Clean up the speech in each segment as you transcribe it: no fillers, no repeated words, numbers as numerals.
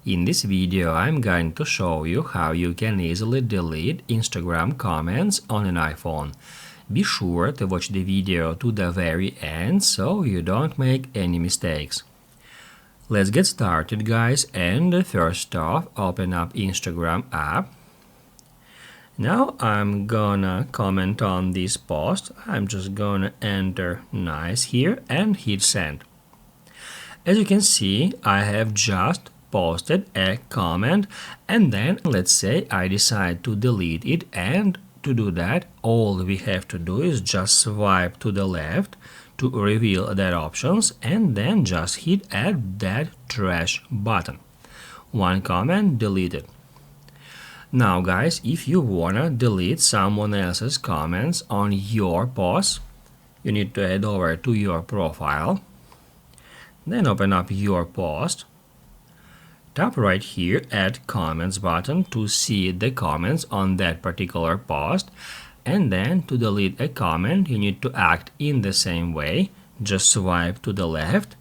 In this video, I'm going to show you how you can easily delete Instagram comments on an iPhone. Be sure to watch the video to the very end so you don't make any mistakes. Let's get started, guys, and first off, open up Instagram app. Now I'm gonna comment on this post. I'm just gonna enter nice here and hit send. As you can see, I have just posted a comment, and then let's say I decide to delete it, and to do that all we have to do is just swipe to the left to reveal that options and then just hit add that trash button. One comment deleted. Now guys, if you wanna delete someone else's comments on your post, you need to head over to your profile, then open up your post. Tap right here add comments button to see the comments on that particular post, and then to delete a comment you need to act in the same way. Just swipe to the left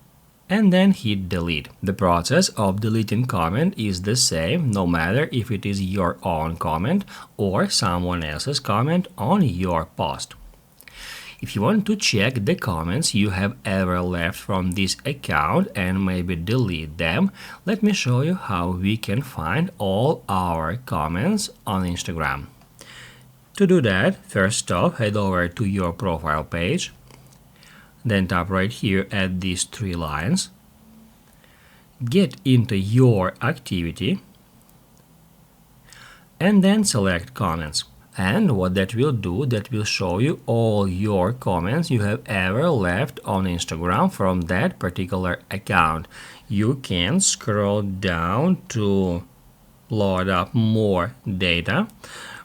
and then hit delete. The process of deleting comment is the same no matter if it is your own comment or someone else's comment on your post. If you want to check the comments you have ever left from this account and maybe delete them, let me show you how we can find all our comments on Instagram. To do that, first off, head over to your profile page, then tap right here at these three lines, get into your activity, and then select comments. And what that will do, that will show you all your comments you have ever left on Instagram from that particular account. You can scroll down to load up more data.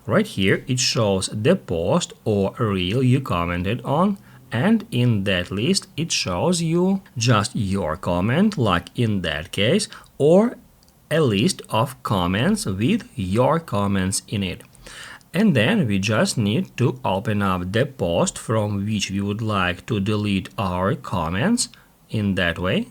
Right here it shows the post or reel you commented on, and in that list it shows you just your comment, like in that case, or a list of comments with your comments in it. And then we just need to open up the post from which we would like to delete our comments in that way.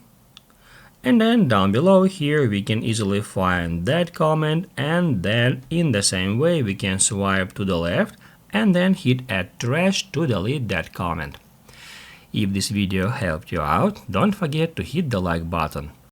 And then down below here we can easily find that comment, and then in the same way we can swipe to the left and then hit add trash to delete that comment. If this video helped you out, don't forget to hit the like button.